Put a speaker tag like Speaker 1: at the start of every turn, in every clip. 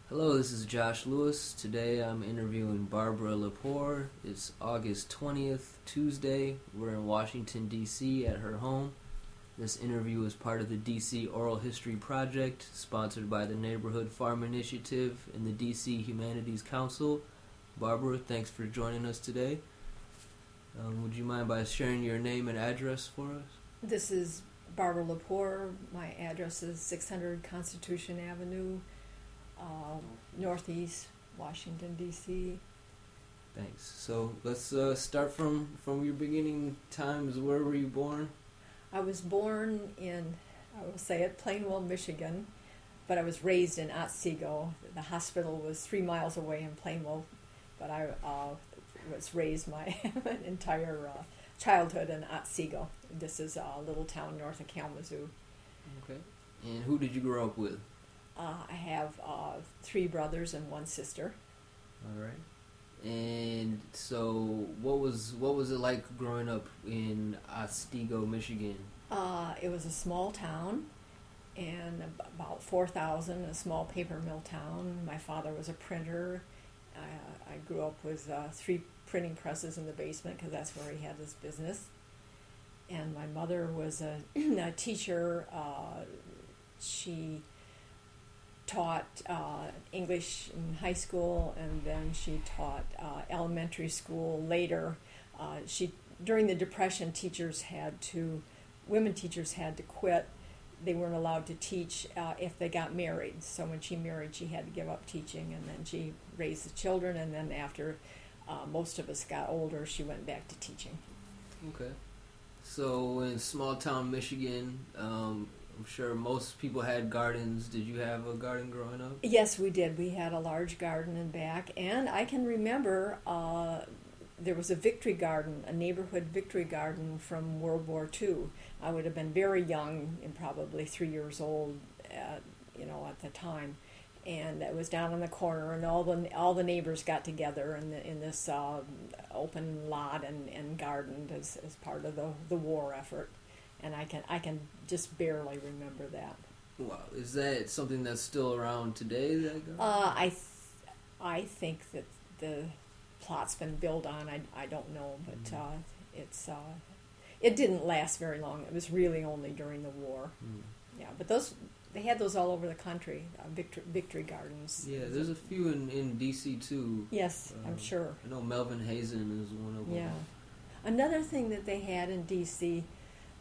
Speaker 1: Hello, this is Josh Lewis. Today I'm interviewing Barbara LePoer. It's August 20th, Tuesday. We're in Washington, D.C. at her home. This interview is part of the D.C. Oral History Project, sponsored by the Neighborhood Farm Initiative and the D.C. Humanities Council. Barbara, thanks for joining us today. Would you mind by sharing your name and address for us?
Speaker 2: This is Barbara LePoer. My address is 600 Constitution Avenue, Northeast Washington, D.C.
Speaker 1: Thanks. So let's start from your beginning times. Where were you born?
Speaker 2: I was born in, I will say it, Plainwell, Michigan, but I was raised in Otsego. The hospital was 3 miles away in Plainwell, but I was raised my entire childhood in Otsego. This is a little town north of Kalamazoo.
Speaker 1: Okay. And who did you grow up with?
Speaker 2: I have 3 brothers and 1 sister.
Speaker 1: All right. And so, what was it like growing up in Otsego, Michigan?
Speaker 2: It was a small town, and about 4,000, a small paper mill town. My father was a printer. I grew up with 3 printing presses in the basement because that's where he had his business. And my mother was a teacher. She taught English in high school, and then she taught elementary school later. During the Depression, women teachers had to quit. They weren't allowed to teach if they got married. So when she married, she had to give up teaching, and then she raised the children, and then after most of us got older, she went back to teaching.
Speaker 1: Okay. So in small town Michigan, I'm sure most people had gardens. Did you have a garden growing up?
Speaker 2: Yes, we did. We had a large garden in back, and I can remember there was a victory garden, a neighborhood victory garden from World War II. I would have been very young, and probably 3 years old, at the time, and it was down on the corner, and all the neighbors got together in this open lot and gardened as part of the war effort. And I can just barely remember that.
Speaker 1: Wow, is that something that's still around today?
Speaker 2: I think that the plot's been built on. I don't know, but it didn't last very long. It was really only during the war. Yeah, but they had those all over the country. Victory gardens.
Speaker 1: Yeah, there's a few in D.C. too.
Speaker 2: Yes, I'm sure.
Speaker 1: I know Melvin Hazen is one of them.
Speaker 2: Yeah, another thing that they had in D.C.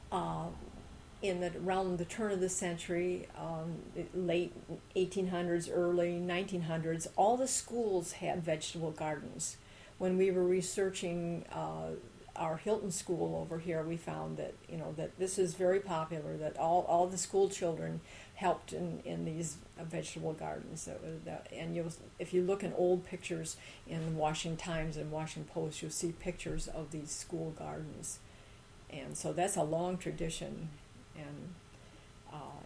Speaker 2: Around the turn of the century, late 1800s, early 1900s, all the schools had vegetable gardens. When we were researching our Hilton School over here, we found that that this is very popular. That all the school children helped in these vegetable gardens. If you look in old pictures in the Washington Times and Washington Post, you'll see pictures of these school gardens. And so that's a long tradition,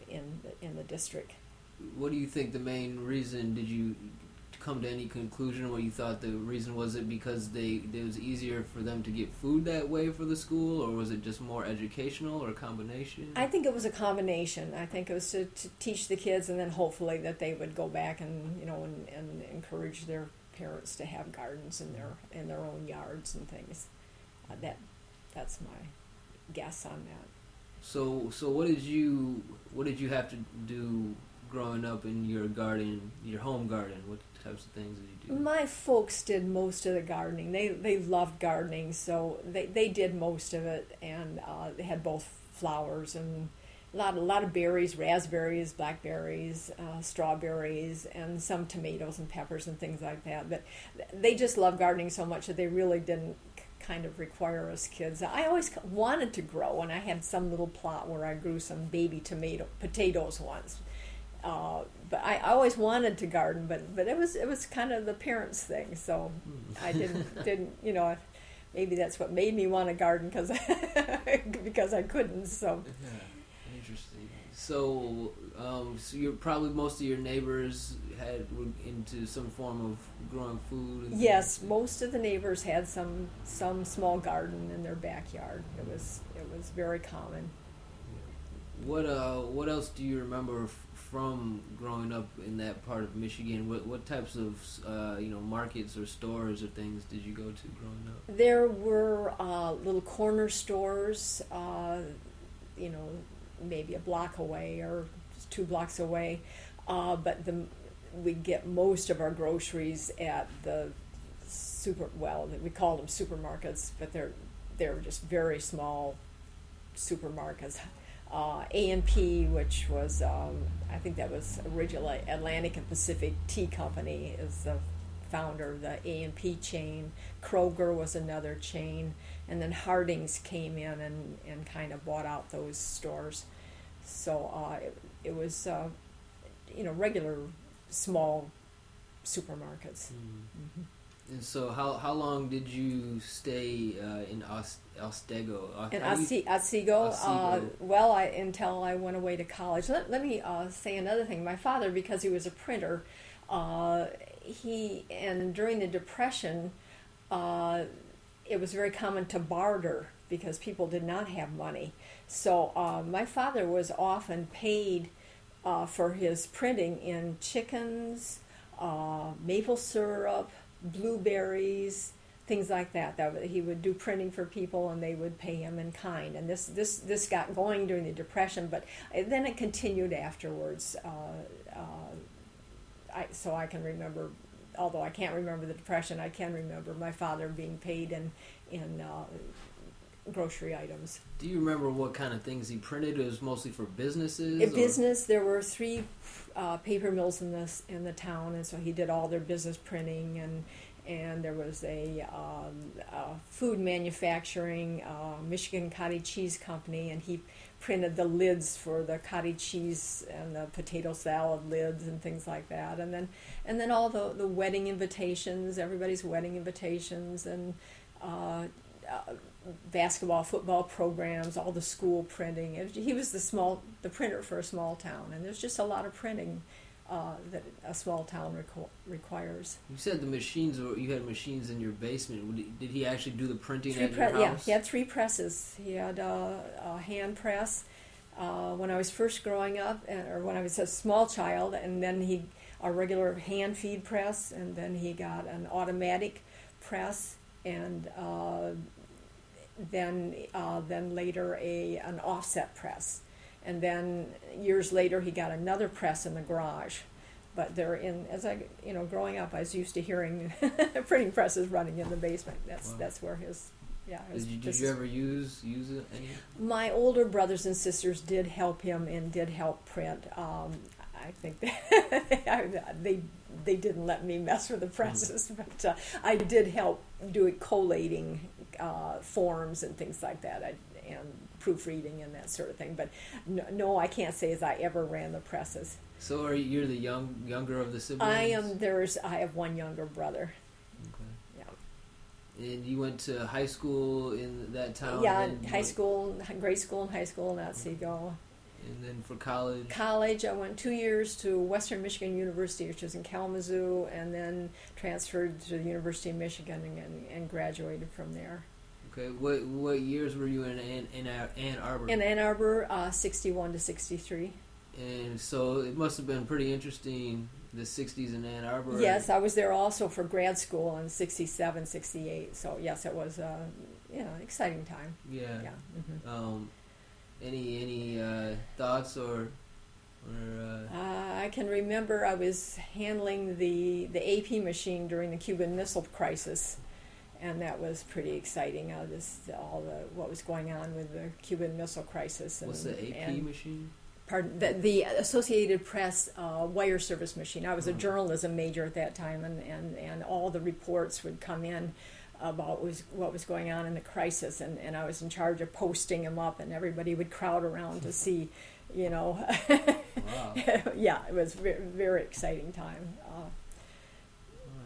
Speaker 2: in the district.
Speaker 1: What do you think the main reason? Did you come to any conclusion what you thought the reason was? It because it was easier for them to get food that way for the school, or was it just more educational, or a combination?
Speaker 2: I think it was a combination. I think it was to teach the kids, and then hopefully that they would go back and and encourage their parents to have gardens in their own yards and things. That's my guess on that.
Speaker 1: So what did you have to do growing up in your garden, your home garden? What types of things did you do?
Speaker 2: My folks did most of the gardening. They loved gardening, so they did most of it, and they had both flowers and a lot of berries, raspberries, blackberries, strawberries, and some tomatoes and peppers and things like that. But they just loved gardening so much that they really didn't kind of require us kids. I always wanted to grow, and I had some little plot where I grew some baby potatoes once. But I always wanted to garden, but it was kind of the parents' thing. So I didn't maybe that's what made me want to garden because I couldn't. So
Speaker 1: yeah, interesting. So you're probably most of your neighbors were into some form of growing food. And
Speaker 2: yes, most of the neighbors had some small garden in their backyard. It was very common.
Speaker 1: What else do you remember from growing up in that part of Michigan? What types of markets or stores or things did you go to growing up?
Speaker 2: There were little corner stores, maybe a block away or just 2 blocks away, but we get most of our groceries at the we call them supermarkets, but they're just very small supermarkets. A&P, which was, I think that was originally Atlantic and Pacific Tea Company, is the founder of the A&P chain. Kroger was another chain, and then Harding's came in and kind of bought out those stores. So it was, regular small supermarkets. Mm-hmm.
Speaker 1: And so, how long did you stay in Otsego?
Speaker 2: In Otsego, until I went away to college. Let me say another thing. My father, because he was a printer, during the Depression, it was very common to barter because people did not have money. So my father was often paid for his printing in chickens, maple syrup, blueberries, things like that. He would do printing for people, and they would pay him in kind. And this got going during the Depression, but then it continued afterwards. So I can remember, although I can't remember the Depression, I can remember my father being paid in grocery items.
Speaker 1: Do you remember what kind of things he printed? It was mostly for businesses?
Speaker 2: Business. There were 3 paper mills in the town, and so he did all their business printing, and there was a food manufacturing Michigan Cottage Cheese Company, and he printed the lids for the cottage cheese and the potato salad lids and things like that, and then all the wedding invitations, everybody's wedding invitations, and basketball, football programs, all the school printing. He was the printer for a small town, and there's just a lot of printing that a small town requires.
Speaker 1: You said you had machines in your basement. Did he actually do the printing at your house?
Speaker 2: Yeah, he had 3 presses. He had a hand press when I was first growing up, or when I was a small child, and then a regular hand feed press, and then he got an automatic press, and then later an offset press, and then years later he got another press in the garage. But growing up, I was used to hearing printing presses running in the basement. That's where his. Yeah.
Speaker 1: Did you ever use it?
Speaker 2: My older brothers and sisters did help him and did help print. I think they didn't let me mess with the presses, but I did help do collating forms and things like that, and proofreading and that sort of thing. But no, I can't say as I ever ran the presses.
Speaker 1: So you're the younger of the siblings?
Speaker 2: I am. I have one younger brother.
Speaker 1: Okay. Yeah. And you went to high school in that town?
Speaker 2: Yeah, grade school and high school in Otsego.
Speaker 1: And then for college?
Speaker 2: College, I went 2 years to Western Michigan University, which is in Kalamazoo, and then transferred to the University of Michigan and graduated from there.
Speaker 1: Okay. What years were you in Ann Arbor?
Speaker 2: In Ann Arbor, 61 to 63.
Speaker 1: And so it must have been pretty interesting, the 60s in Ann Arbor.
Speaker 2: Yes, I was there also for grad school in 67, 68. So yes, it was exciting time.
Speaker 1: Yeah.
Speaker 2: Yeah. Mm-hmm.
Speaker 1: Any thoughts or
Speaker 2: I can remember I was handling the AP machine during the Cuban Missile Crisis, and that was pretty exciting. What was going on with the Cuban Missile Crisis.
Speaker 1: What's the AP machine?
Speaker 2: Pardon, the Associated Press wire service machine. I was a journalism major at that time, and all the reports would come in about what was going on in the crisis, and I was in charge of posting them up, and everybody would crowd around to see, Wow. Yeah, it was very, very exciting time.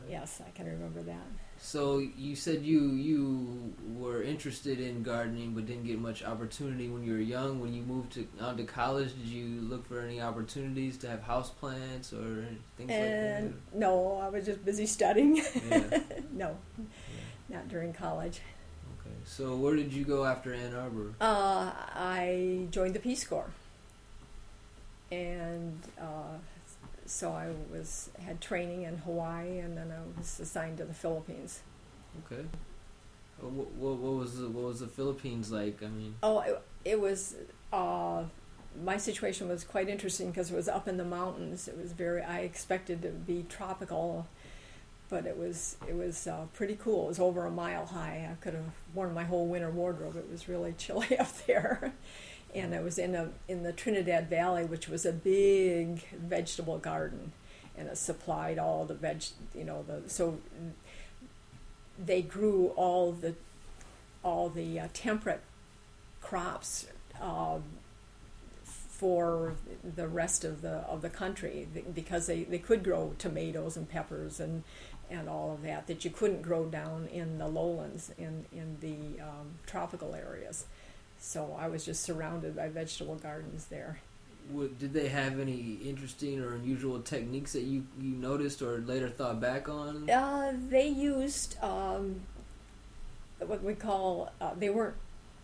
Speaker 2: Yes, I can remember that.
Speaker 1: So you said you were interested in gardening but didn't get much opportunity when you were young. When you moved on to college, did you look for any opportunities to have houseplants or things like that?
Speaker 2: No, I was just busy studying.
Speaker 1: Yeah.
Speaker 2: No, not during college.
Speaker 1: Okay. So where did you go after Ann Arbor?
Speaker 2: I joined the Peace Corps. and so I had training in Hawaii, and then I was assigned to the Philippines.
Speaker 1: Okay. What was the Philippines like? I mean.
Speaker 2: Oh, it was. My situation was quite interesting because it was up in the mountains. It was I expected to be tropical, but it was pretty cool. It was over a mile high. I could have worn my whole winter wardrobe. It was really chilly up there. And I was in the Trinidad Valley, which was a big vegetable garden, and it supplied all the so they grew all the temperate crops for the rest of the country, because they could grow tomatoes and peppers and all of that you couldn't grow down in the lowlands in the tropical areas. So I was just surrounded by vegetable gardens there.
Speaker 1: Did they have any interesting or unusual techniques that you noticed or later thought back on?
Speaker 2: They used what we call, they weren't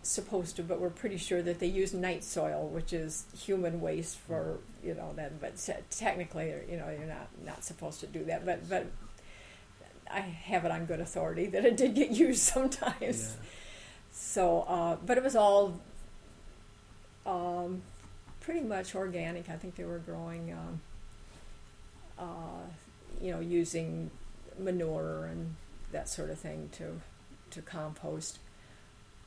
Speaker 2: supposed to, but we're pretty sure that they used night soil, which is human waste for, that, but technically, you're not supposed to do that. But I have it on good authority that it did get used sometimes. Yeah. So, but it was all pretty much organic. I think they were growing, using manure and that sort of thing to compost.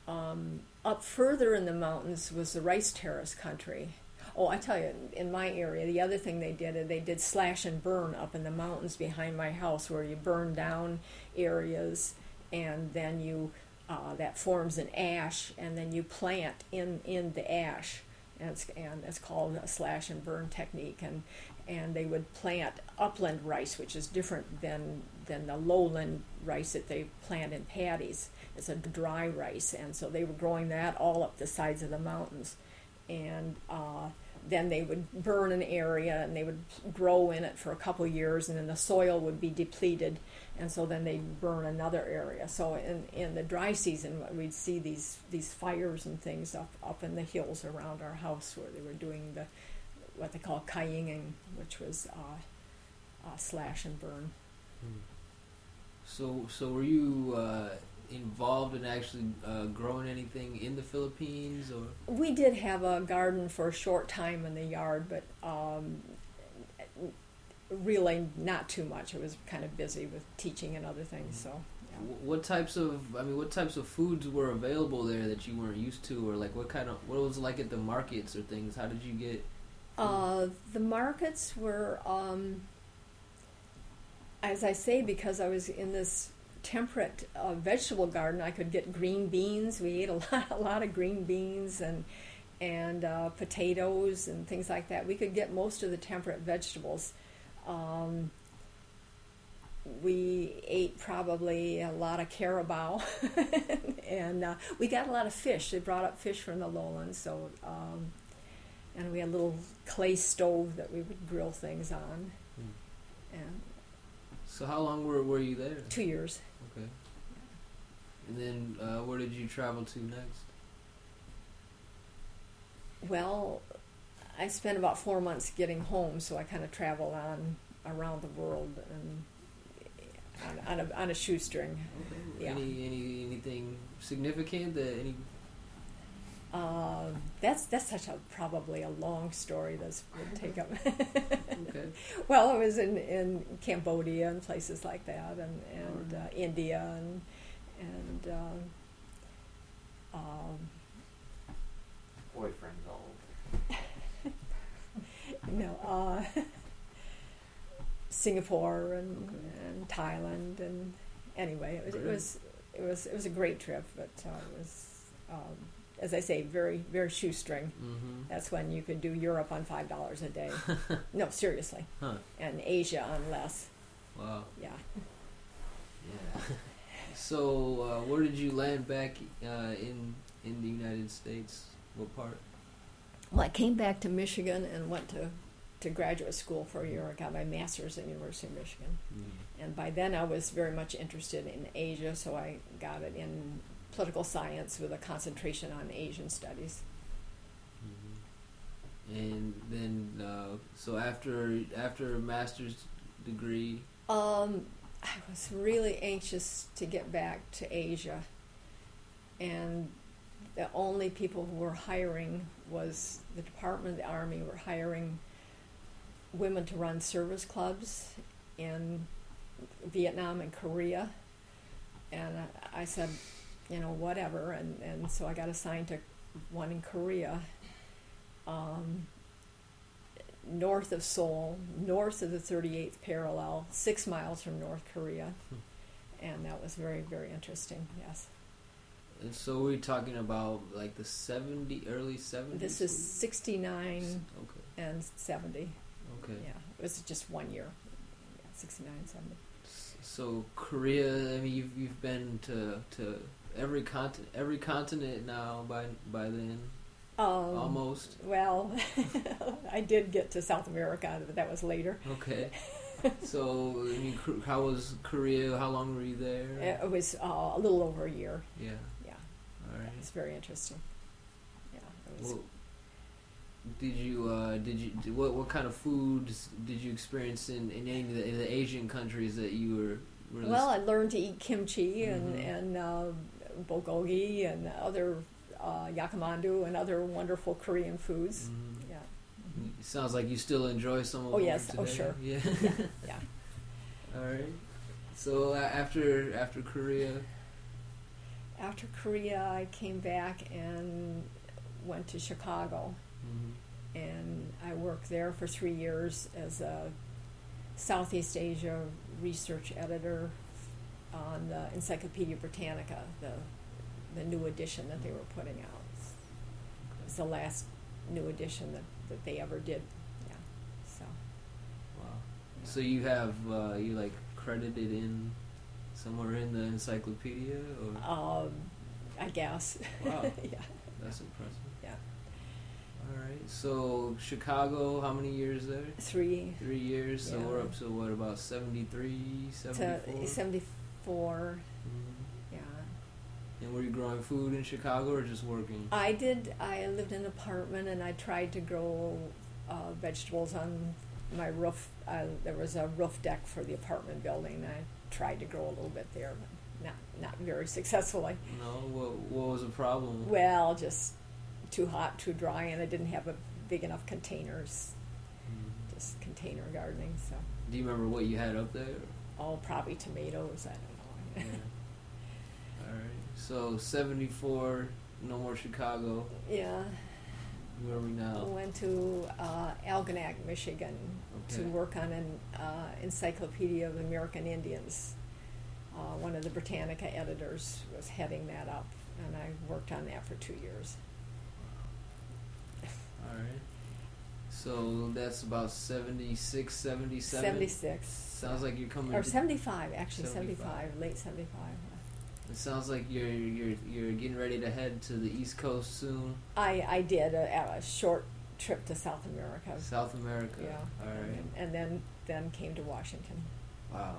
Speaker 2: Up further in the mountains was the rice terrace country. Oh, I tell you, in my area, the other thing they did slash and burn up in the mountains behind my house, where you burn down areas and then you that forms an ash, and then you plant in the ash, and it's called a slash and burn technique. And they would plant upland rice, which is different than the lowland rice that they plant in paddies. It's a dry rice, and so they were growing that all up the sides of the mountains. And then they would burn an area, and they would grow in it for a couple years, and then the soil would be depleted, and so then they'd burn another area. So in the dry season, we'd see these fires and things up in the hills around our house, where they were doing what they call kayinging, which was slash and burn.
Speaker 1: So were you involved in actually growing anything in the Philippines, or?
Speaker 2: We did have a garden for a short time in the yard, but really not too much. I was kind of busy with teaching and other things. So, yeah.
Speaker 1: What types of foods were available there that you weren't used to, or like what was it like at the markets or things? How did you get?
Speaker 2: The markets were, as I say, because I was in this temperate vegetable garden, I could get green beans. We ate a lot of green beans and potatoes and things like that. We could get most of the temperate vegetables. We ate probably a lot of carabao, and we got a lot of fish. They brought up fish from the lowlands, so and we had a little clay stove that we would grill things on. And
Speaker 1: so how long were you there?
Speaker 2: 2 years.
Speaker 1: Okay. And then where did you travel to next?
Speaker 2: Well, I spent about 4 months getting home, so I kind of traveled around the world and on a shoestring.
Speaker 1: Okay.
Speaker 2: Yeah.
Speaker 1: Anything significant that
Speaker 2: That's probably a long story. That would take up.
Speaker 1: Okay.
Speaker 2: Well, I was in Cambodia and places like that, and India and
Speaker 3: boyfriends all
Speaker 2: over. Singapore and Thailand, and anyway, it was a great trip, but it was. As I say, very, very shoestring.
Speaker 1: Mm-hmm.
Speaker 2: That's when you could do Europe on $5 a day. No, seriously.
Speaker 1: Huh.
Speaker 2: And Asia on less.
Speaker 1: Wow.
Speaker 2: Yeah.
Speaker 1: Yeah. So, where did you land back in the United States? What part?
Speaker 2: Well, I came back to Michigan and went to graduate school for a year. I got my master's at the University of Michigan. Mm. And by then I was very much interested in Asia, so I got it in political science with a concentration on Asian studies.
Speaker 1: And then, so after a master's degree,
Speaker 2: I was really anxious to get back to Asia, and the only people who were hiring was the Department of the Army were hiring women to run service clubs in Vietnam and Korea. And I said, whatever. And so I got assigned to one in Korea, north of Seoul, north of the 38th parallel, 6 miles from North Korea. And that was very, very interesting, yes.
Speaker 1: and so we're talking about like the early 70s?
Speaker 2: This is 69
Speaker 1: Okay.
Speaker 2: and 70.
Speaker 1: Okay.
Speaker 2: Yeah, it was just 1 year. Yeah, 69, 70.
Speaker 1: So Korea, I mean, you've been to every continent now by then, almost.
Speaker 2: Well, I did get to South America, but that was later.
Speaker 1: Okay. So, I mean, how was Korea? How long were you there?
Speaker 2: It was a little over a year.
Speaker 1: Yeah.
Speaker 2: Yeah.
Speaker 1: All right.
Speaker 2: It's very interesting. Yeah. It was.
Speaker 1: Well, what kind of foods did you experience in any of the Asian countries that you were
Speaker 2: Well, I learned to eat kimchi
Speaker 1: Mm-hmm.
Speaker 2: and bulgogi and other yakimandu and other wonderful Korean foods.
Speaker 1: Mhm.
Speaker 2: Yeah.
Speaker 1: It sounds like you still enjoy some of
Speaker 2: Oh
Speaker 1: them
Speaker 2: yes.
Speaker 1: today.
Speaker 2: Oh sure.
Speaker 1: Yeah.
Speaker 2: Yeah. Yeah.
Speaker 1: All right. So after Korea.
Speaker 2: After Korea, I came back and went to Chicago.
Speaker 1: Mhm.
Speaker 2: And I worked there for 3 years as a Southeast Asia research editor on the Encyclopedia Britannica, the new edition that they were putting out. It was the last new edition that they ever did. Yeah. So.
Speaker 1: Wow. So you have you like credited in somewhere in the encyclopedia, or
Speaker 2: I guess.
Speaker 1: Wow.
Speaker 2: Yeah.
Speaker 1: That's impressive.
Speaker 2: Yeah.
Speaker 1: All right. So Chicago, how many years there?
Speaker 2: 3
Speaker 1: 3 years. So
Speaker 2: Yeah.
Speaker 1: we're up to what, about 73, 74?
Speaker 2: to 74.
Speaker 1: Mhm.
Speaker 2: Yeah.
Speaker 1: And were you growing food in Chicago or just working?
Speaker 2: I did. I lived in an apartment, and I tried to grow vegetables on my roof. There was a roof deck for the apartment building, and I tried to grow a little bit there, but not very successfully.
Speaker 1: No. What was the problem?
Speaker 2: Well, just too hot, too dry, and I didn't have a big enough containers.
Speaker 1: Mhm.
Speaker 2: Just container gardening. So,
Speaker 1: Do you remember what you had up there?
Speaker 2: oh, probably tomatoes. I don't know.
Speaker 1: Yeah. All right. So 74, no more Chicago.
Speaker 2: Yeah.
Speaker 1: Where are we
Speaker 2: I
Speaker 1: now?
Speaker 2: went to Algonac, Michigan, to
Speaker 1: Okay.
Speaker 2: work on an Encyclopedia of American Indians. One of the Britannica editors was heading that up, and I worked on that for 2 years.
Speaker 1: All right. So that's about 76, 77?
Speaker 2: 76.
Speaker 1: Sounds like you're coming.
Speaker 2: Or 75, actually,
Speaker 1: 75.
Speaker 2: 75, late 75.
Speaker 1: It sounds like you're getting ready to head to the East Coast soon.
Speaker 2: I did a short trip to South America.
Speaker 1: South America.
Speaker 2: Yeah.
Speaker 1: All right.
Speaker 2: And then came to Washington.
Speaker 1: Wow.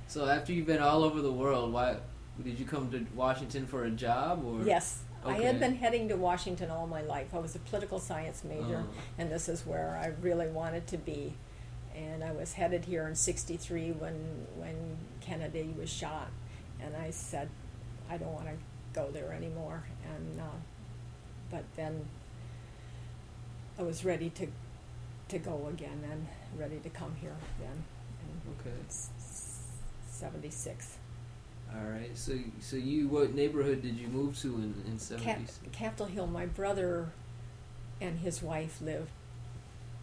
Speaker 1: So after you've been all over the world, why did you come to Washington for a job, or?
Speaker 2: Yes. I
Speaker 1: Okay.
Speaker 2: had been heading to Washington all my life. I was a political science major,
Speaker 1: Oh.
Speaker 2: and this is where I really wanted to be. And I was headed here in '63 when Kennedy was shot, and I said, I don't want to go there anymore. And but then I was ready to go again and ready to come here then. And
Speaker 1: Okay.
Speaker 2: it's 76.
Speaker 1: All right. So you, what neighborhood did you move to in 76?
Speaker 2: Capitol Hill. My brother and his wife lived.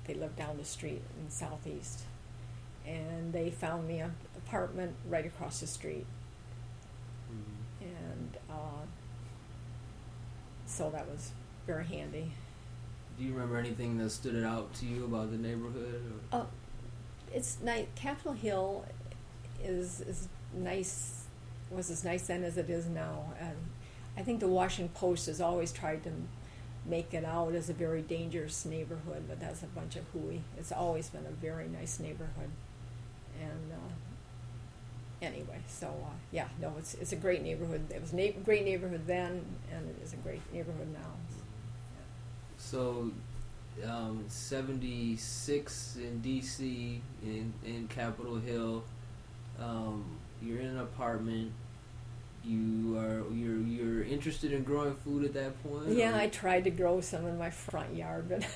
Speaker 2: They lived down the street in Southeast, and they found me an apartment right across the street,
Speaker 1: Mhm.
Speaker 2: and so that was very handy.
Speaker 1: Do you remember anything that stood out to you about the neighborhood? Or?
Speaker 2: It's nice. Capitol Hill is nice. Was as nice then as it is now, and I think the Washington Post has always tried to make it out as a very dangerous neighborhood, but that's a bunch of hooey. It's always been a very nice neighborhood, and anyway, so yeah, no, it's a great neighborhood. It was a great neighborhood then, and it is a great neighborhood now.
Speaker 1: So 76 in DC in Capitol Hill. You're in an apartment. You're interested in growing food at that point?
Speaker 2: Yeah, I tried to grow some in my front yard, but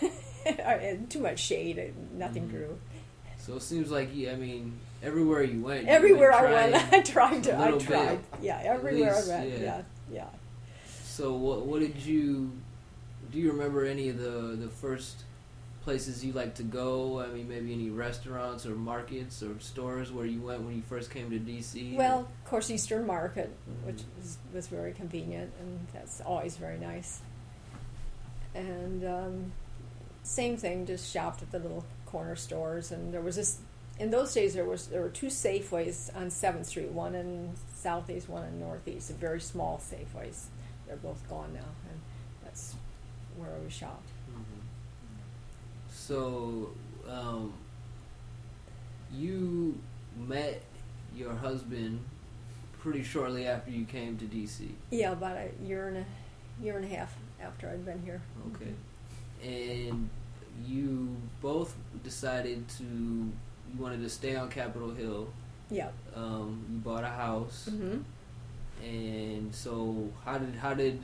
Speaker 2: too much shade, nothing grew.
Speaker 1: So it seems like everywhere you went.
Speaker 2: Everywhere I went, I tried.
Speaker 1: Bit,
Speaker 2: yeah, everywhere
Speaker 1: least,
Speaker 2: I went. Yeah.
Speaker 1: So what did you? Do you remember any of the first places you like to go? I mean, maybe any restaurants or markets or stores where you went when you first came to DC?
Speaker 2: Well, of course, Eastern Market, which was very convenient, and that's always very nice. And same thing, just shopped at the little corner stores. And there was this. In those days, there were two Safeways on 7th Street, one in Southeast, one in Northeast. Very small Safeways. They're both gone now, and that's where we shopped.
Speaker 1: So, you met your husband pretty shortly after you came to DC.
Speaker 2: Yeah, about a year and a half after I'd been here.
Speaker 1: Okay, and you both decided you wanted to stay on Capitol Hill.
Speaker 2: Yeah.
Speaker 1: You bought a house, and so how did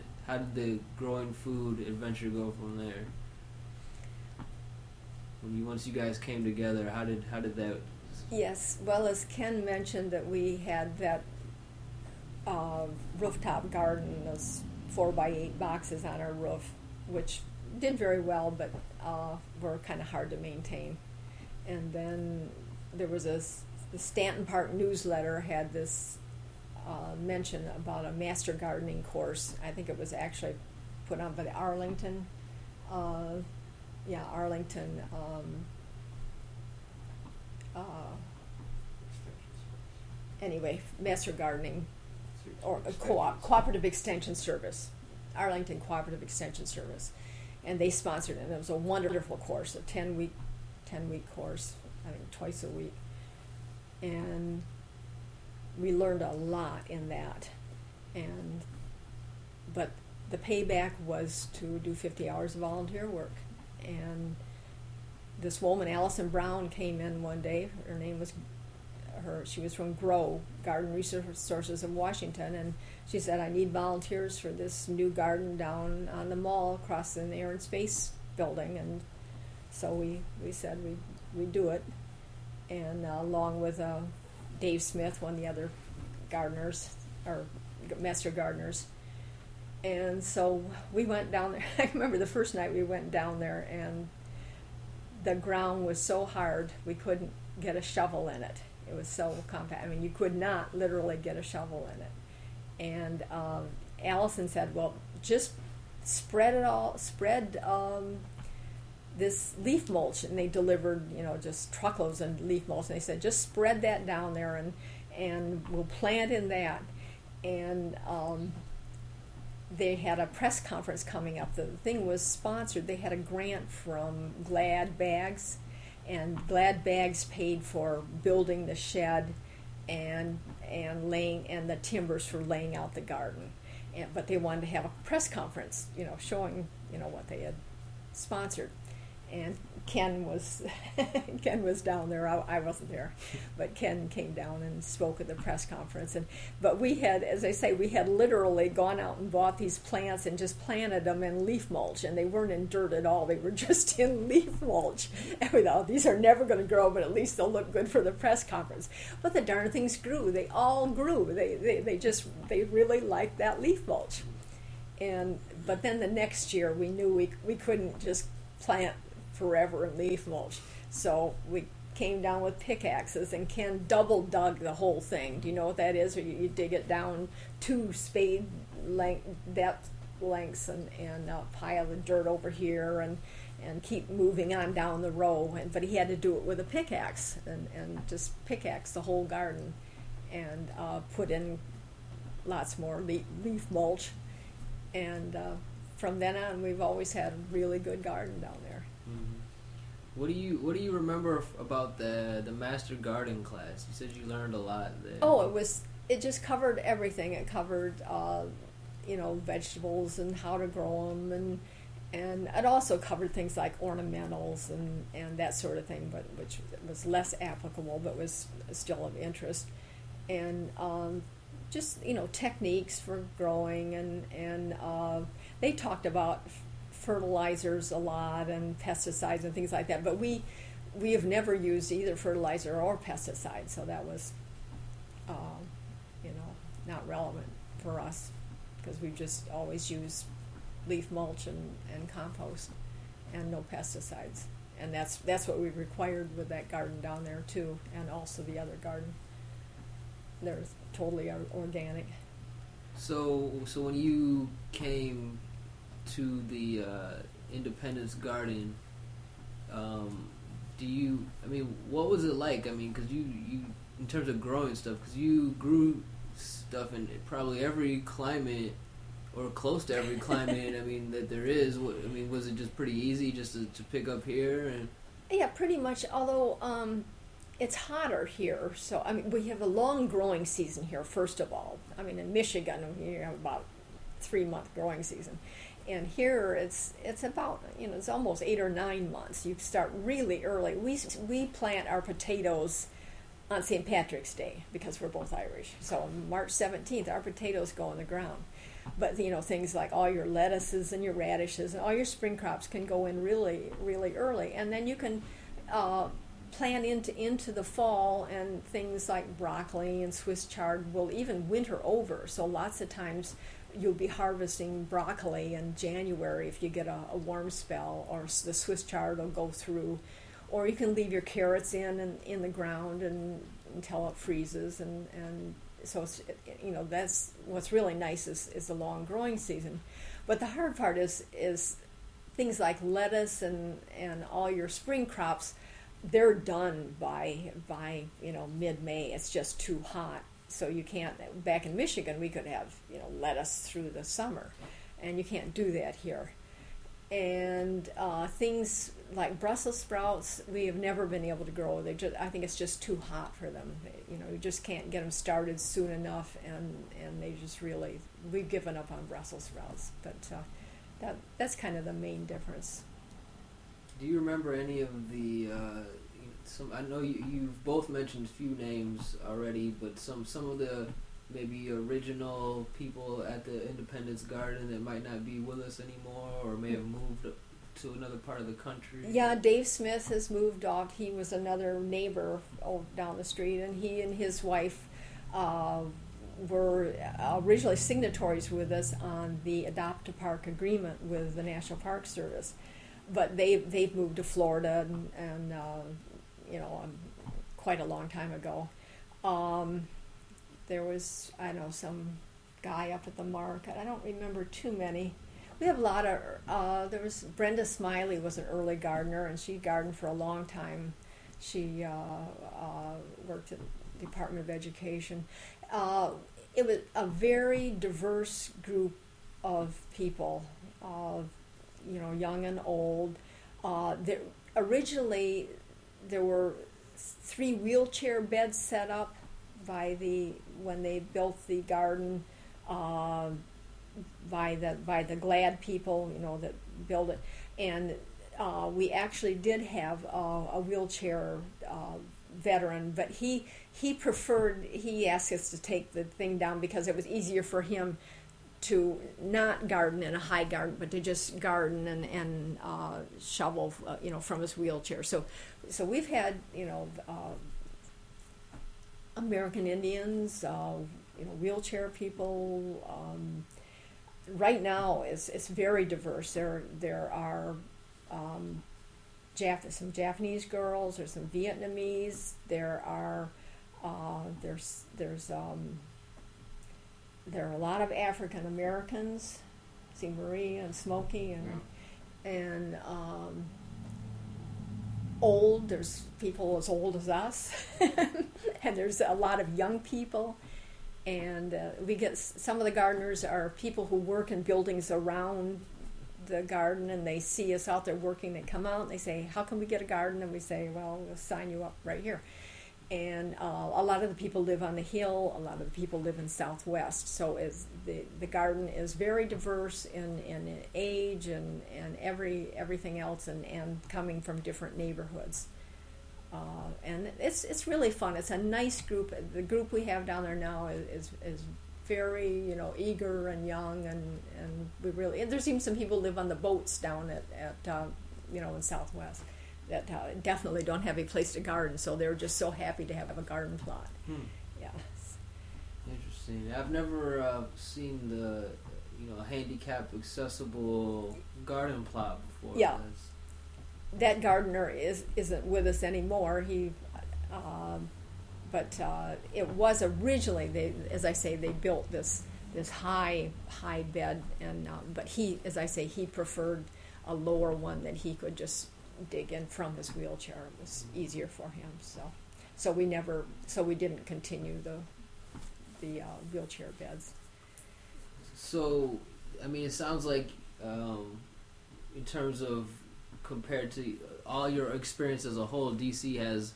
Speaker 1: the growing food adventure go from there? Once you guys came together, how did that?
Speaker 2: Yes, well, as Ken mentioned, that we had that rooftop garden, those 4x8 boxes on our roof, which did very well, but were kind of hard to maintain. And then there was the Stanton Park newsletter had this mention about a master gardening course. I think it was actually put on by the Arlington. Arlington. Anyway, master gardening or a cooperative extension service, Arlington Cooperative Extension Service, and they sponsored it. And it was a wonderful course, a 10-week course, I think twice a week, and we learned a lot in that. But the payback was to do 50 hours of volunteer work. And this woman, Allison Brown, came in one day. She was from GROW, Garden Resources of Washington, and she said, I need volunteers for this new garden down on the mall across the Air and Space building. And so we said we'd do it. And along with Dave Smith, one of the other gardeners, or master gardeners. And so we went down there. I remember the first night we went down there, and the ground was so hard we couldn't get a shovel in it. It was so compact. I mean, you could not literally get a shovel in it. And Allison said, well, just spread this leaf mulch. And they delivered, just truckloads of leaf mulch. And they said, just spread that down there, and we'll plant in that. And they had a press conference coming up. The thing was sponsored. They had a grant from Glad Bags, and Glad Bags paid for building the shed and the timbers for laying out the garden. But they wanted to have a press conference, showing what they had sponsored. And Ken was down there. I wasn't there, but Ken came down and spoke at the press conference. But we had, as I say, we had literally gone out and bought these plants and just planted them in leaf mulch, and they weren't in dirt at all. They were just in leaf mulch. And we thought, these are never going to grow, but at least they'll look good for the press conference. But the darn things grew. They all grew. They really liked that leaf mulch. But then the next year we knew we couldn't just plant forever in leaf mulch. So we came down with pickaxes, and Ken double dug the whole thing. Do you know what that is? Or you dig it down 2 spade depth lengths and pile the dirt over here and keep moving on down the row. But he had to do it with a pickaxe and just pickaxe the whole garden and put in lots more leaf mulch. And from then on, we've always had a really good garden down there.
Speaker 1: What do you remember about the master garden class? You said you learned a lot there.
Speaker 2: Oh, it just covered everything. It covered vegetables and how to grow them, And it also covered things like ornamentals and that sort of thing, but which was less applicable, but was still of interest. And just techniques for growing, and they talked about fertilizers a lot and pesticides and things like that. But we have never used either fertilizer or pesticide, so that was uh, not relevant for us because we've just always used leaf mulch and compost and no pesticides. And that's what we required with that garden down there too, and also the other garden. They're totally organic.
Speaker 1: So when you came to the Independence Garden, what was it like? I mean, because you in terms of growing stuff, because you grew stuff in probably every climate or close to every climate. I mean that there is. Was it just pretty easy just to pick up here and?
Speaker 2: Yeah, pretty much. Although it's hotter here, so we have a long growing season here. First of all, in Michigan we have about 3-month growing season, and here it's about it's almost 8 or 9 months. You start really early. We plant our potatoes on St. Patrick's Day because we're both Irish. So on March 17th, our potatoes go in the ground. But things like all your lettuces and your radishes and all your spring crops can go in really, really early, and then you can plant into the fall, and things like broccoli and Swiss chard will even winter over. So lots of times you'll be harvesting broccoli in January if you get a warm spell, or the Swiss chard will go through. Or you can leave your carrots in the ground until it freezes, and so it's, that's what's really nice is the long growing season. But the hard part is things like lettuce and all your spring crops. They're done by mid-May. It's just too hot, so you can't. Back in Michigan, we could have lettuce through the summer, and you can't do that here. And things like Brussels sprouts, we have never been able to grow. I think it's just too hot for them. You just can't get them started soon enough, and they just really, we've given up on Brussels sprouts. But that's kind of the main difference.
Speaker 1: Do you remember any of the? I know you've both mentioned a few names already, but some of the maybe original people at the Independence Garden that might not be with us anymore, or may have moved to another part of the country.
Speaker 2: Yeah, Dave Smith has moved off. He was another neighbor down the street, and he and his wife were originally signatories with us on the Adopt a Park agreement with the National Park Service, but they've moved to Florida and quite a long time ago. There was, some guy up at the market. I don't remember too many. We have a lot of, there was Brenda Smiley was an early gardener, and she gardened for a long time. She worked at the Department of Education. It was a very diverse group of people, young and old. Originally, there were 3 wheelchair beds set up when they built the garden, by the Glad people, that built it, and we actually did have a wheelchair veteran, but he asked us to take the thing down because it was easier for him to not garden in a high garden, but to just garden and shovel, from his wheelchair. So we've had, American Indians, wheelchair people. Right now, it's very diverse. There are some Japanese girls. There's some Vietnamese. There are a lot of African Americans. See Marie and Smokey and old. There's people as old as us, and there's a lot of young people. And we get some of the gardeners are people who work in buildings around the garden, and they see us out there working. They come out and they say, "How can we get a garden?" And we say, "Well, we'll sign you up right here." and a lot of the people live on the hill. A lot of the people live in Southwest. So the garden is very diverse in age and everything else, and coming from different neighborhoods. And it's really fun. It's a nice group. The group we have down there now is very eager and young, and we really, and there's even some people live on the boats down at in Southwest that definitely don't have a place to garden, so they're just so happy to have a garden plot. Yeah.
Speaker 1: Interesting. I've never seen the handicap accessible garden plot before.
Speaker 2: Yeah. That gardener isn't with us anymore. But it was originally, as I say, they built this high bed, and but as I say, he preferred a lower one that he could just dig in from his wheelchair. It was easier for him. So we didn't continue the wheelchair beds.
Speaker 1: So, I mean, it sounds like in terms of compared to all your experience as a whole, DC has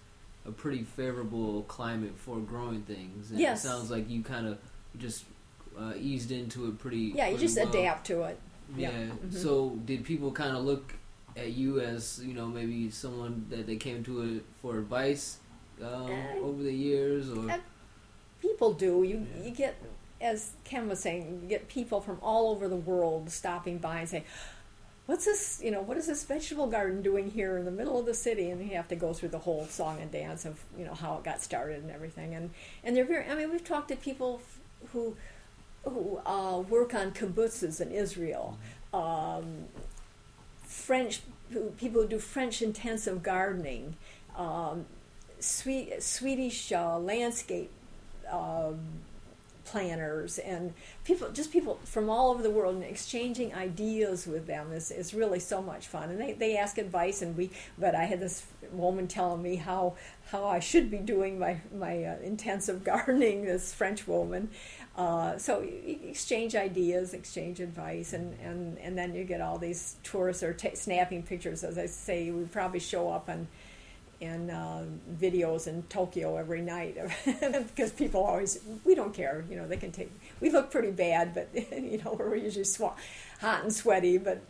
Speaker 1: a pretty favorable climate for growing things. And
Speaker 2: yes.
Speaker 1: It sounds like you kind of just eased into it pretty.
Speaker 2: Yeah, you just
Speaker 1: well.
Speaker 2: Adapt to it.
Speaker 1: Yeah.
Speaker 2: Mm-hmm.
Speaker 1: So did people kind of look at you as maybe someone that they came to it for advice over the years, or
Speaker 2: people do. You get, as Ken was saying, you get people from all over the world stopping by and saying, what's this, what is this vegetable garden doing here in the middle of the city? And you have to go through the whole song and dance of, how it got started and everything. And they're very, we've talked to people who work on kibbutzes in Israel, people who do French intensive gardening, Swedish landscape planners, and people from all over the world, and exchanging ideas with them is really so much fun. And they ask advice, but I had this woman telling me how I should be doing my intensive gardening, this French woman. So you exchange ideas, exchange advice, and then you get all these tourists are snapping pictures. As I say, we probably show up in videos in Tokyo every night because people always, we don't care, they can take, we look pretty bad, but we're usually hot and sweaty, but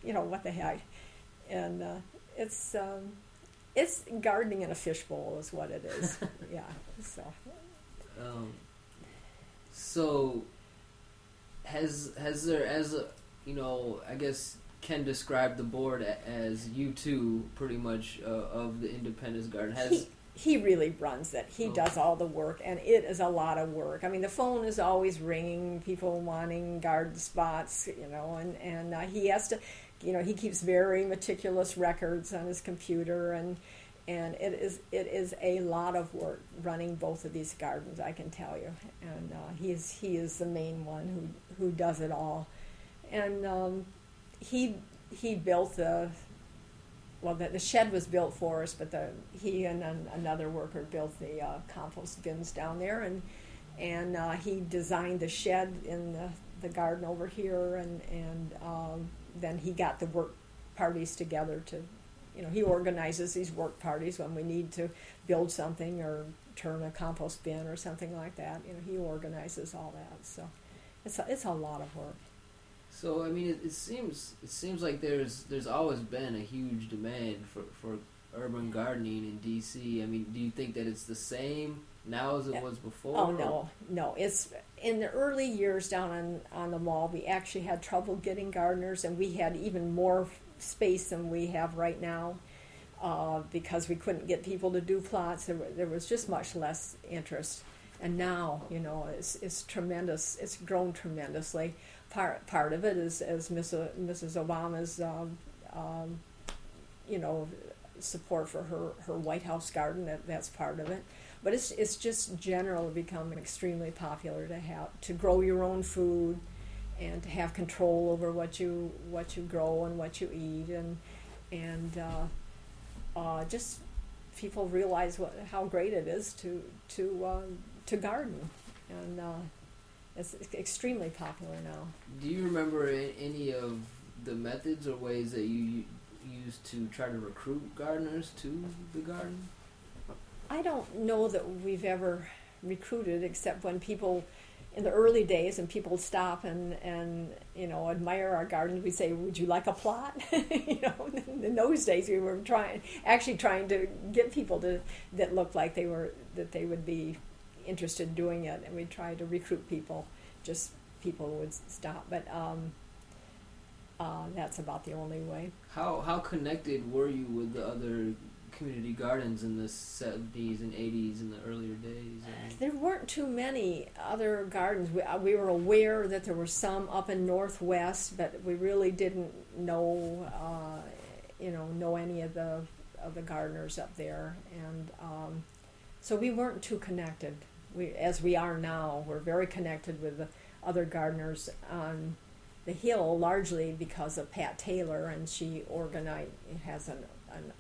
Speaker 2: what the heck. And it's gardening in a fishbowl is what it is. Yeah.
Speaker 1: So has there, as a, I guess Ken described the board as you two pretty much of the Independence Garden.
Speaker 2: He really runs it. He does all the work, and it is a lot of work. The phone is always ringing, people wanting garden spots, and he has to, he keeps very meticulous records on his computer, and it is a lot of work running both of these gardens, I can tell you. And he is the main one who does it all, and he built the shed was built for us, but he and another worker built the compost bins down there, and he designed the shed in the garden over here, and then he got the work parties together to, he organizes these work parties when we need to build something or turn a compost bin or something like that. He organizes all that, so it's a lot of work.
Speaker 1: So it seems like there's always been a huge demand for urban gardening in DC. Do you think that it's the same now as it was before?
Speaker 2: Oh no. It's in the early years down on the mall. We actually had trouble getting gardeners, and we had even more space than we have right now because we couldn't get people to do plots. There was just much less interest, and now it's tremendous. It's grown tremendously. Part of it is as Mrs. Obama's support for her White House garden. That's part of it, but it's just generally become extremely popular to grow your own food and to have control over what you grow and what you eat, and just people realize how great it is to garden, and it's extremely popular now.
Speaker 1: Do you remember any of the methods or ways that you used to try to recruit gardeners to the garden?
Speaker 2: I don't know that we've ever recruited, except when people, in the early days, and people stop and admire our gardens. We say, "Would you like a plot?" In those days, we were actually trying to get people that looked like they would be interested in doing it, and we tried to recruit people. Just people would stop, but that's about the only way.
Speaker 1: How connected were you with the other community gardens in the 70s and 80s in the earlier days?
Speaker 2: There weren't too many other gardens. We were aware that there were some up in Northwest, but we really didn't know any of the gardeners up there, and so we weren't too connected. As we are now, we're very connected with the other gardeners on the Hill, largely because of Pat Taylor, and she has an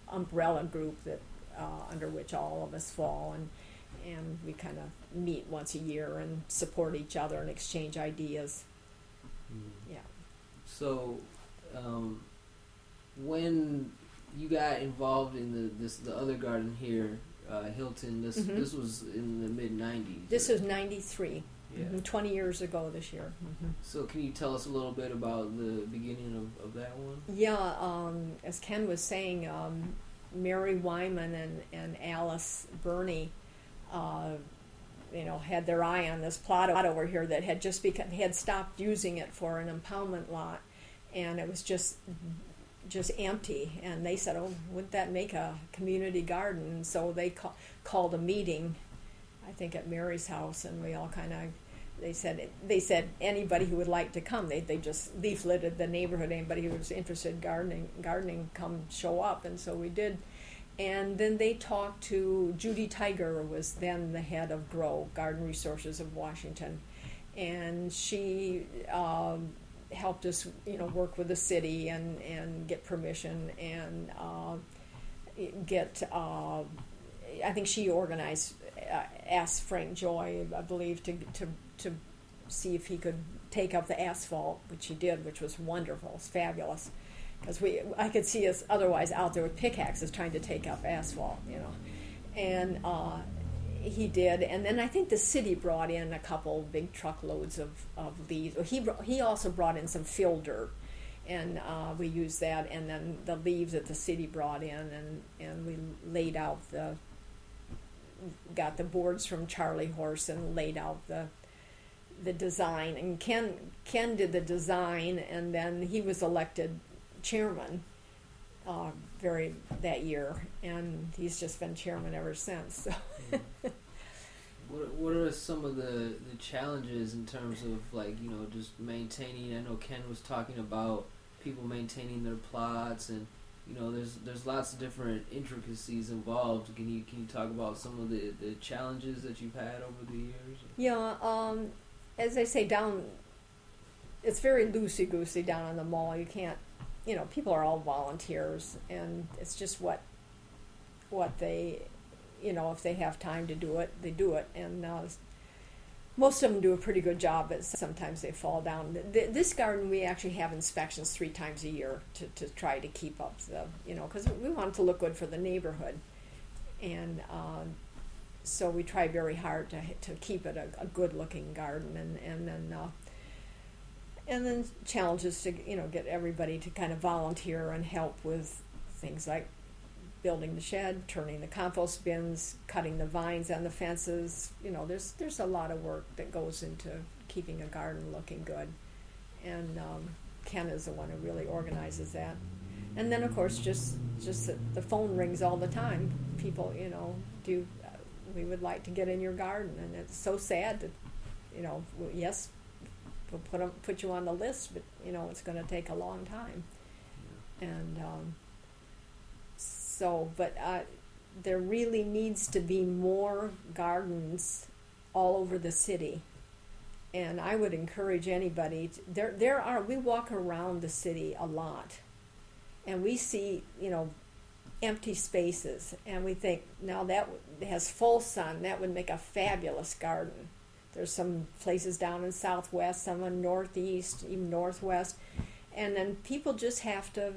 Speaker 2: umbrella group that under which all of us fall, and we kind of meet once a year and support each other and exchange ideas. Yeah.
Speaker 1: So, when you got involved in the other garden here, Hilton, this was in the mid-90s.
Speaker 2: This was 93.
Speaker 1: Yeah.
Speaker 2: 20 years ago this year.
Speaker 1: So can you tell us a little bit about the beginning of that one?
Speaker 2: Yeah, as Ken was saying, Mary Wyman and Alice Burney, had their eye on this plot over here that had had stopped using it for an impoundment lot, and it was just empty. And they said, "Oh, wouldn't that make a community garden?" And so they called a meeting, I think at Mary's house, and we all they said anybody who would like to come. They just leafleted the neighborhood. Anybody who was interested in gardening, come show up. And so we did. And then they talked to Judy Tiger, was then the head of GROW, Garden Resources of Washington, and she helped us, work with the city and get permission and get. I think she organized, asked Frank Joy, I believe, to see if he could take up the asphalt, which he did, which was wonderful. It was fabulous, because I could see us otherwise out there with pickaxes trying to take up asphalt, and he did. And then I think the city brought in a couple big truckloads of leaves. He also brought in some fill dirt, and we used that, and then the leaves that the city brought in, and we laid out got the boards from Charlie Horse and laid out the design. And Ken did the design, and then he was elected chairman that year, and he's just been chairman ever since. So.
Speaker 1: What are some of the challenges in terms of just maintaining? I know Ken was talking about people maintaining their plots, and there's lots of different intricacies involved. Can you talk about some of the challenges that you've had over the years?
Speaker 2: Yeah, as I say, it's very loosey-goosey down on the mall. You can't, people are all volunteers, and it's just what they, if they have time to do it, they do it. And most of them do a pretty good job, but sometimes they fall down. This garden, we actually have inspections 3 times a year to try to keep up because we want it to look good for the neighborhood. And so we try very hard to keep it a good-looking garden, and then challenges to get everybody to kind of volunteer and help with things like building the shed, turning the compost bins, cutting the vines on the fences. There's a lot of work that goes into keeping a garden looking good, and Ken is the one who really organizes that. And then of course just the phone rings all the time. People, we would like to get in your garden, and it's so sad that, yes, we'll put you on the list, but it's going to take a long time. And there really needs to be more gardens all over the city, and I would encourage anybody. We walk around the city a lot, and we see empty spaces, and we think, now that has full sun, that would make a fabulous garden. There's some places down in Southwest, some in Northeast, even Northwest, and then people just have to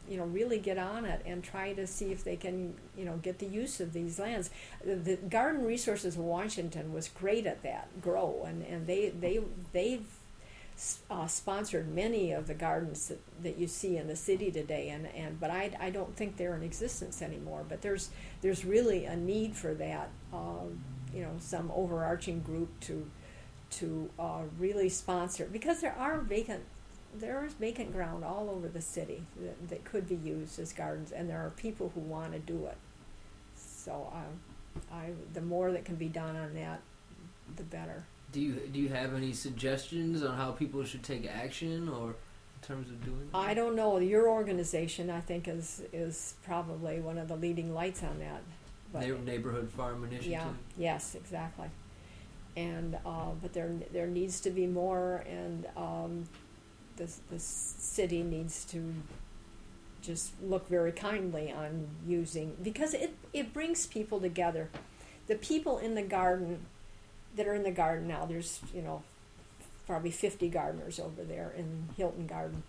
Speaker 2: really get on it and try to see if they can, get the use of these lands. The Garden Resources of Washington was great at that, grow, and they've sponsored many of the gardens that you see in the city today, but I don't think they're in existence anymore. But there's really a need for that, some overarching group to really sponsor, because there's vacant ground all over the city that could be used as gardens, and there are people who want to do it. So the more that can be done on that, the better.
Speaker 1: Do you have any suggestions on how people should take action, or in terms of doing that?
Speaker 2: I don't know. Your organization, I think, is probably one of the leading lights on that. But
Speaker 1: Neighborhood Farm Initiative.
Speaker 2: Yeah. Yes. Exactly. And but there needs to be more, and the city needs to just look very kindly on using, because it brings people together. The people in the garden that are in the garden now, there's probably 50 gardeners over there in Hilton Garden.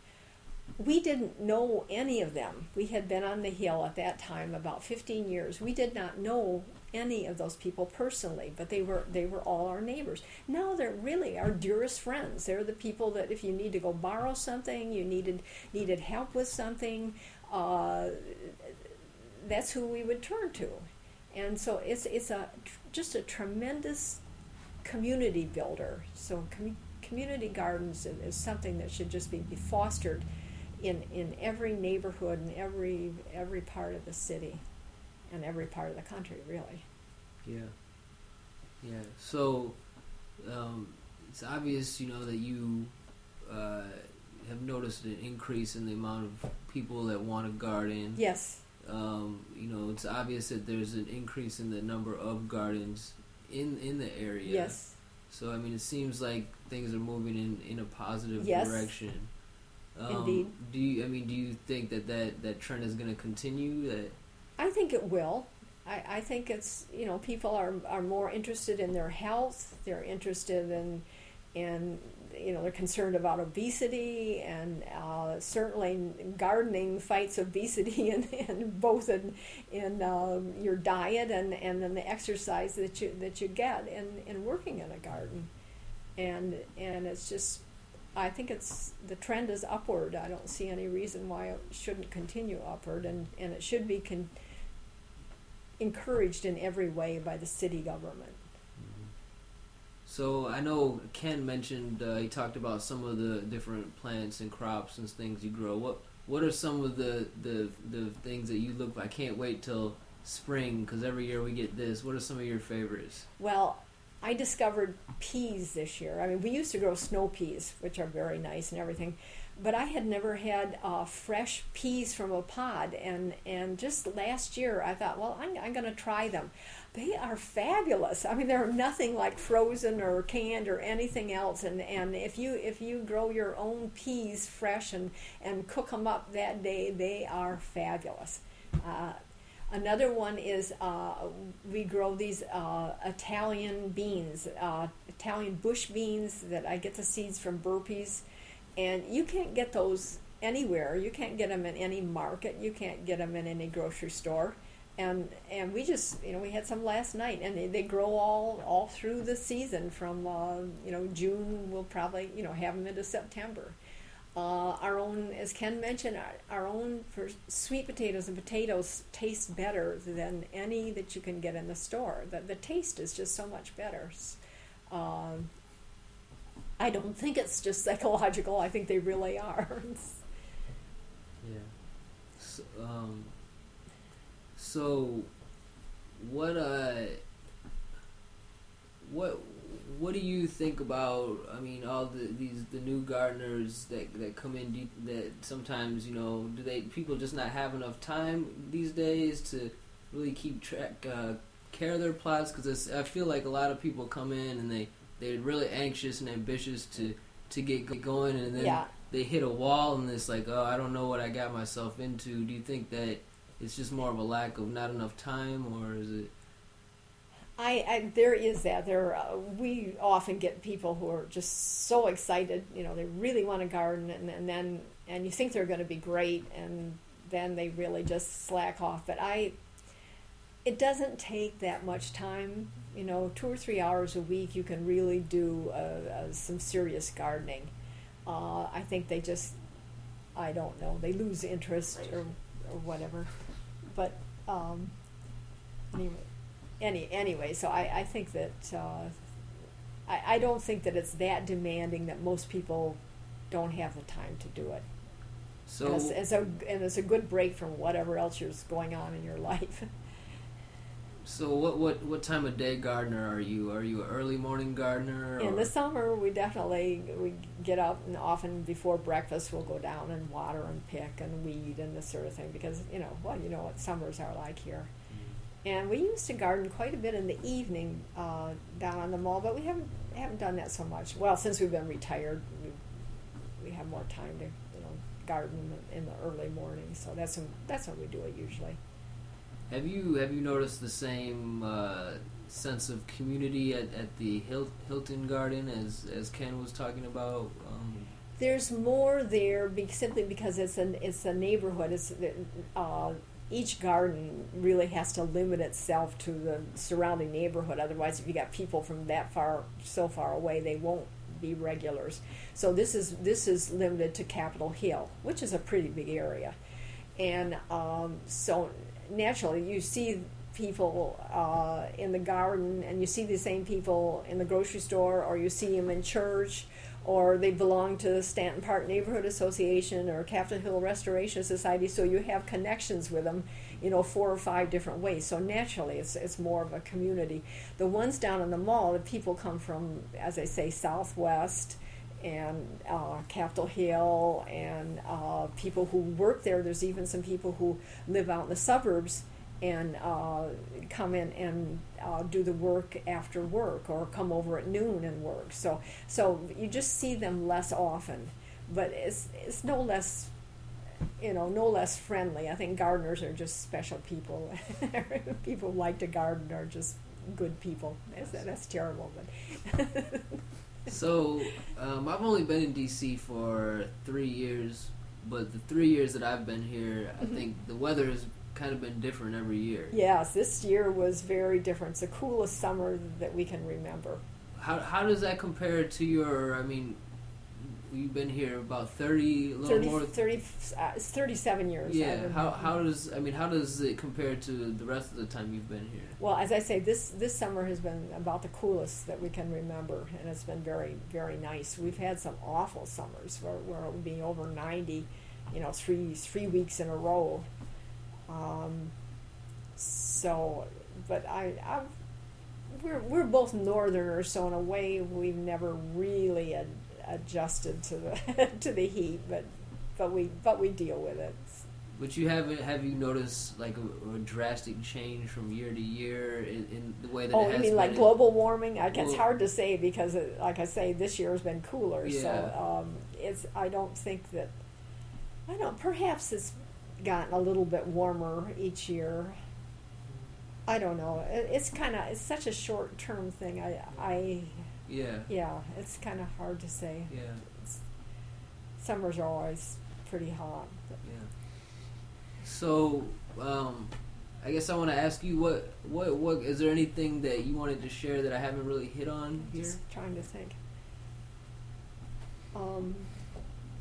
Speaker 2: We didn't know any of them. We had been on the hill at that time about 15 years. We did not know any of those people personally, but they were all our neighbors. Now they're really our dearest friends. They're the people that if you need to go borrow something, you needed help with something, that's who we would turn to. And so it's just a tremendous community builder. So community gardens is something that should just be fostered in every neighborhood and every part of the city and every part of the country, really.
Speaker 1: Yeah. So it's obvious, that you have noticed an increase in the amount of people that want to garden.
Speaker 2: Yes.
Speaker 1: It's obvious that there's an increase in the number of gardens in the area.
Speaker 2: Yes.
Speaker 1: So it seems like things are moving in a positive
Speaker 2: yes.
Speaker 1: direction.
Speaker 2: Indeed.
Speaker 1: Do you think that trend is going to continue?
Speaker 2: I think it will. I think it's people are more interested in their health. They're interested in they're concerned about obesity, and certainly gardening fights obesity and both in your diet and then the exercise that you get in working in a garden, and it's just, I think the trend is upward. I don't see any reason why it shouldn't continue upward, and it should be encouraged in every way by the city government.
Speaker 1: So I know Ken mentioned, he talked about some of the different plants and crops and things you grow. What are some of the things that you look, I can't wait till spring because every year we get this. What are some of your favorites?
Speaker 2: Well, I discovered peas this year. We used to grow snow peas, which are very nice and everything, but I had never had fresh peas from a pod, and just last year I thought, well, I'm going to try them. They are fabulous. They're nothing like frozen or canned or anything else, and if you grow your own peas fresh and cook them up that day, they are fabulous. Another one is we grow these Italian beans, Italian bush beans that I get the seeds from Burpees, and you can't get those anywhere. You can't get them in any market. You can't get them in any grocery store. And we just, we had some last night, and they grow all through the season from, June. We'll probably, have them into September. Our own, as Ken mentioned, our own for sweet potatoes and potatoes taste better than any that you can get in the store. The taste is just so much better. I don't think it's just psychological. I think they really are.
Speaker 1: Yeah. So what do you think about, all the new gardeners that come in, that sometimes, do people just not have enough time these days to really keep care of their plots? Because I feel like a lot of people come in and they're really anxious and ambitious to get going, and then they hit a wall and it's like, oh, I don't know what I got myself into. Do you think that it's just more of a lack of not enough time, or is it?
Speaker 2: There is that. We often get people who are just so excited. They really want to garden, and you think they're going to be great, and then they really just slack off. But it doesn't take that much time. 2 or 3 hours a week, you can really do some serious gardening. I think they just, I don't know, they lose interest or whatever. But anyway, so I think that I don't think that it's that demanding that most people don't have the time to do it.
Speaker 1: So
Speaker 2: And it's a good break from whatever else is going on in your life.
Speaker 1: So what time of day gardener are you? Are you an early morning gardener?
Speaker 2: In the summer, we get up, and often before breakfast we'll go down and water and pick and weed and this sort of thing, because you know what summers are like here. And we used to garden quite a bit in the evening down on the mall, but we haven't done that so much. Well, since we've been retired, we have more time to garden in the early morning. So that's when we do it usually.
Speaker 1: Have you noticed the same sense of community at the Hilton Garden as Ken was talking about?
Speaker 2: There's more there simply because it's a neighborhood. Each garden really has to limit itself to the surrounding neighborhood. Otherwise, if you got people from so far away, they won't be regulars. So this is limited to Capitol Hill, which is a pretty big area, and so naturally you see people in the garden, and you see the same people in the grocery store, or you see them in church, or they belong to the Stanton Park Neighborhood Association or Capitol Hill Restoration Society, so you have connections with them, 4 or 5 different ways. So naturally, it's more of a community. The ones down in the mall, the people come from, as I say, Southwest and Capitol Hill, and people who work there. There's even some people who live out in the suburbs and come in and do the work after work, or come over at noon and work. So you just see them less often, but it's no less friendly. I think gardeners are just special people. People who like to garden are just good people. That's terrible, but.
Speaker 1: So I've only been in DC for 3 years, but the 3 years that I've been here, I think the weather has kind of been different every year.
Speaker 2: Yes, this year was very different. It's the coolest summer that we can remember.
Speaker 1: How does that compare to your? I mean, you've been here about 30, a little
Speaker 2: 30,
Speaker 1: more.
Speaker 2: 30, 37 years.
Speaker 1: Yeah. How does it compare to the rest of the time you've been here?
Speaker 2: Well, as I say, this summer has been about the coolest that we can remember, and it's been very, very nice. We've had some awful summers where it would be over 90, 3 weeks in a row. But we're both Northerners, so in a way we've never really adjusted to the to the heat, but we deal with it.
Speaker 1: But have you noticed like a drastic change from year to year in the way that it has been?
Speaker 2: Oh, you mean like global warming? It's hard to say because, like I say, this year has been cooler.
Speaker 1: Yeah.
Speaker 2: So perhaps it's gotten a little bit warmer each year. I don't know. It's such a short-term thing. Yeah, it's kind of hard to say.
Speaker 1: Yeah.
Speaker 2: Summers are always pretty hot. But.
Speaker 1: Yeah. So, I guess I want to ask you what is there anything that you wanted to share that I haven't really hit on here?
Speaker 2: Just trying to think.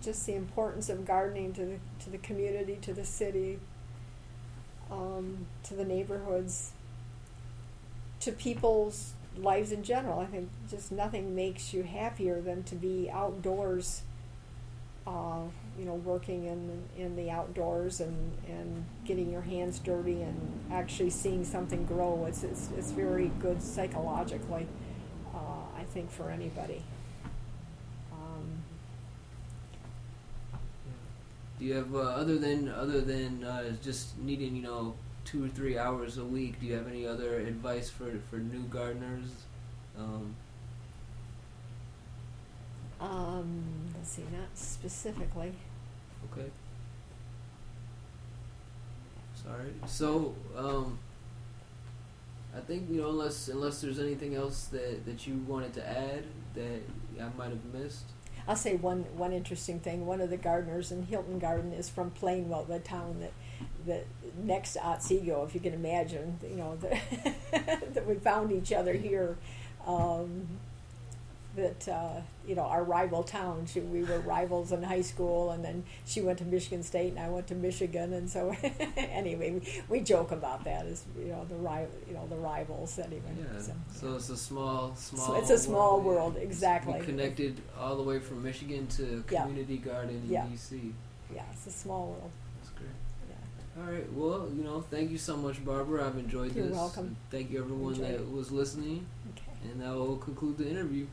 Speaker 2: Just the importance of gardening to the community, to the city, to the neighborhoods, to people's lives in general. I think just nothing makes you happier than to be outdoors, working in the outdoors and getting your hands dirty and actually seeing something grow. It's very good psychologically, I think, for anybody.
Speaker 1: Do you have other than just needing 2 or 3 hours a week? Do you have any other advice for new gardeners?
Speaker 2: Let's see, not specifically.
Speaker 1: Okay. Sorry. So I think unless there's anything else that you wanted to add that I might have missed.
Speaker 2: I'll say one interesting thing. One of the gardeners in Hilton Garden is from Plainwell, the town the next to Otsego, if you can imagine, that we found each other here. That our rival towns. We were rivals in high school, and then she went to Michigan State, and I went to Michigan, and so anyway, we joke about that as the rivals anyway.
Speaker 1: Yeah. So it's a small.
Speaker 2: So it's a small world, exactly.
Speaker 1: We connected all the way from Michigan to Community Garden in DC.
Speaker 2: Yeah, it's a small world.
Speaker 1: That's great. Yeah. All right. Well, thank you so much, Barbara. I've enjoyed this.
Speaker 2: You're welcome.
Speaker 1: Thank you, everyone that was listening.
Speaker 2: Okay.
Speaker 1: And that will conclude the interview.